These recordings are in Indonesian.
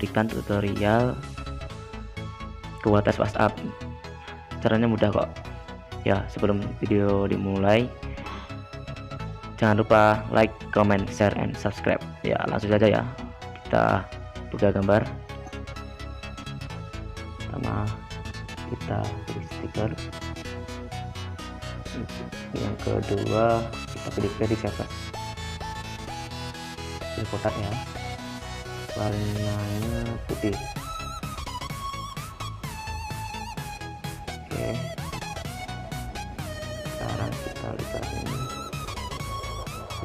membagikan tutorial kualitas WhatsApp. Caranya mudah kok. Ya, sebelum video dimulai, jangan lupa like, comment, share, and subscribe. Ya, langsung saja ya. Kita buka gambar. Pertama, kita pilih stiker. Yang kedua, kita pilih verifikasi. Pilih kotak ya. Warnanya putih. Oke. Sekarang kita lihat ini.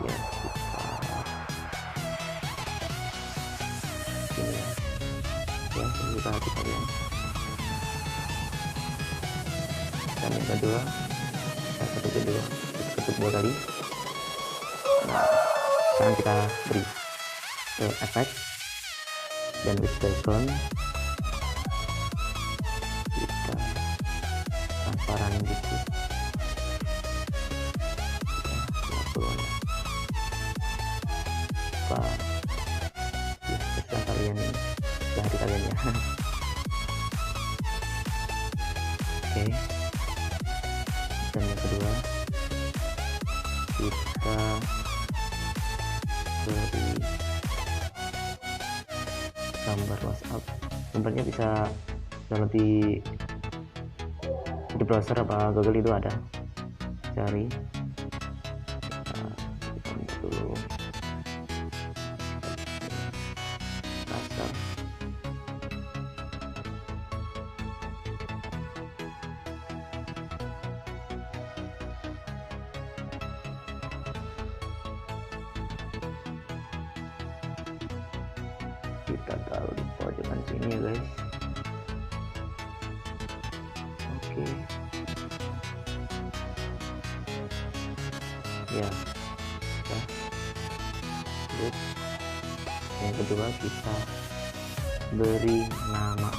Ya, ini ya. Ya, kita lihat ya. Dan yang kedua, satu kedua, ketuk dua kali. Nah, sekarang kita beri efek dan with background kita transparan dikit. Ya, terserah kalian ini, hati kalian ya. Oke. Dan yang kedua, kita beri gambar WhatsApp. Gambarnya bisa download di browser apa Google, itu ada. Cari dulu WhatsApp. Kita taruh di pojokan sini ya guys. Oke. Ya. Good. Yang kedua, kita beri nama.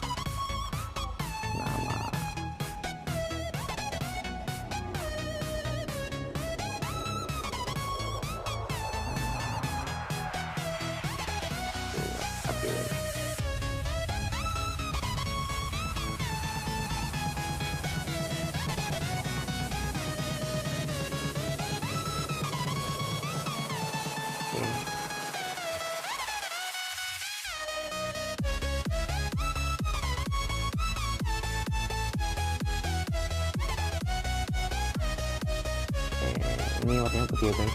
Ini warnanya putih ya guys.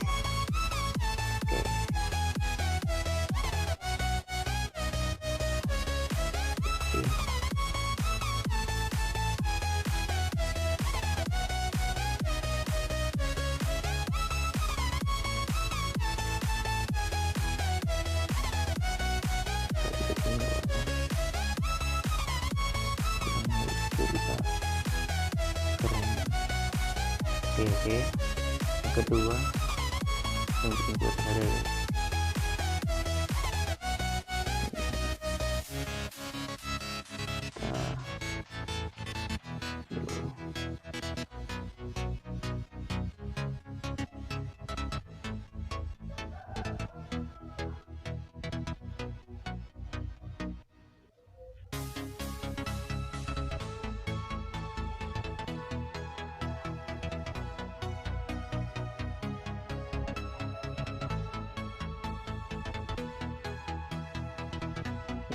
Oke. Oke. Yang kedua, yang bikin buat ada ya.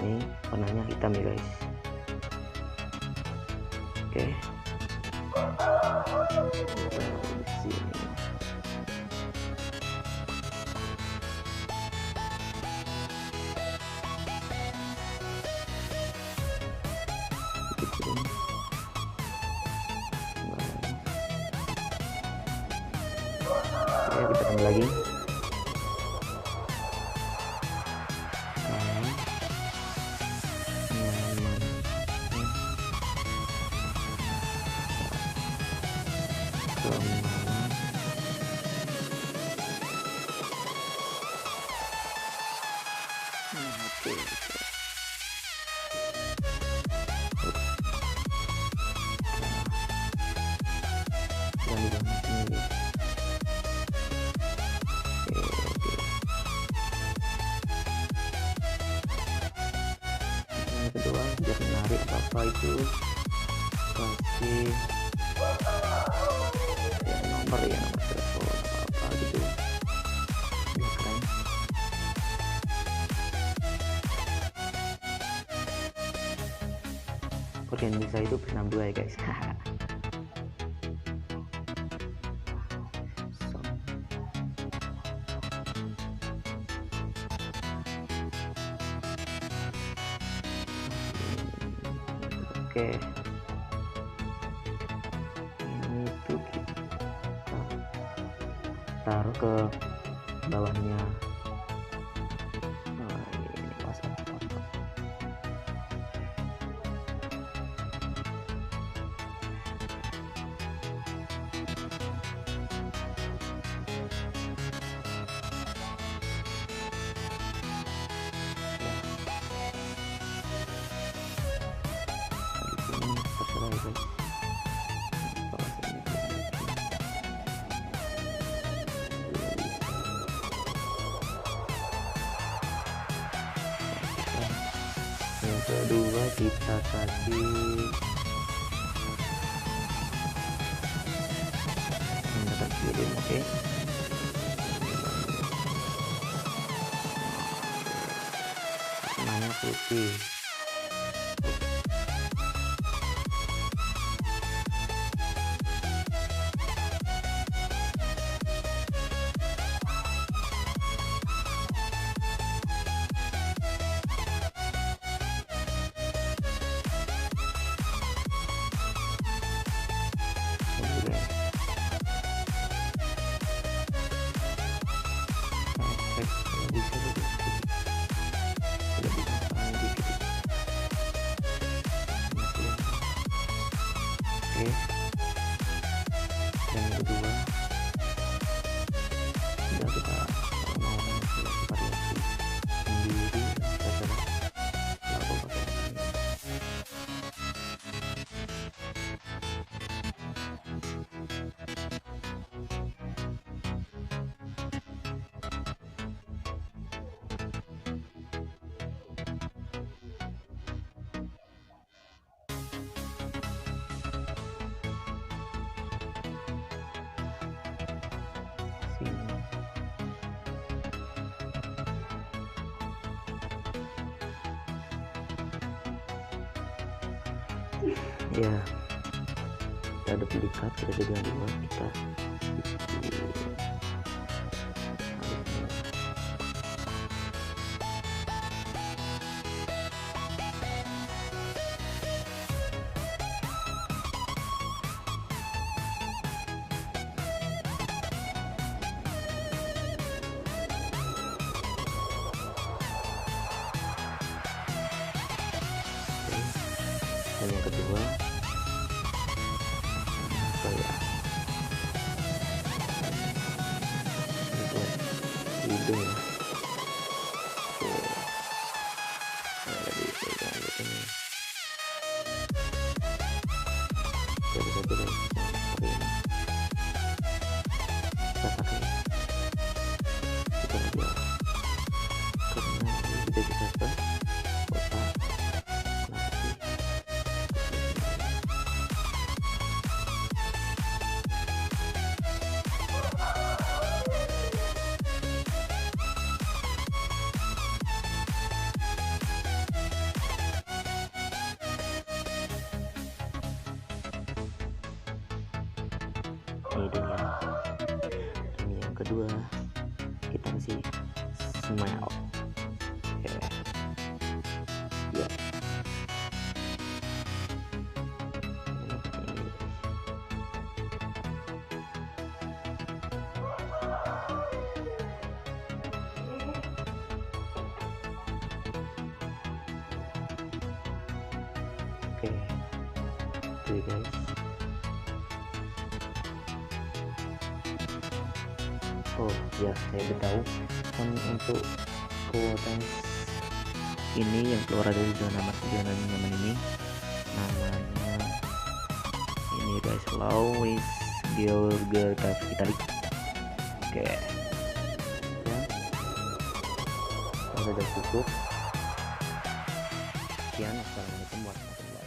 Ini warnanya hitam ya guys. Oke. Sini. Oke, kita tambah lagi. cari apa itu, kasih ya, nomor telepon apa gitu ya, keren. Kode Indonesia itu +62 ya guys. So. Oke, ini tuh kita taruh ke bawahnya. Nah, ini pasang foto. Yang kedua kita kasih kirim, oke. Warnanya putih. Oke, yang kedua sudah kita mau variasi sendiri, terserah lalu pakai ya, kita duplikat, kita jadi dua, kita dan yang kedua apa ya, hidung ya. Oke, jadi pegang gitu nih, jadi satu lagi pakai ini, kita pakai kita aja karena kita bisa ke kota lagi. Ini dia, ini yang kedua kita kasih smile. Oke, ya, oke, tuh guys. Oh ya, saya beritahu kan untuk kuota ini yang keluar dari zona nyaman ini namanya ini guys, Louis Georgia Itali. Oke ya, sudah cukup. Sekian, wassalamualaikum warahmatullahi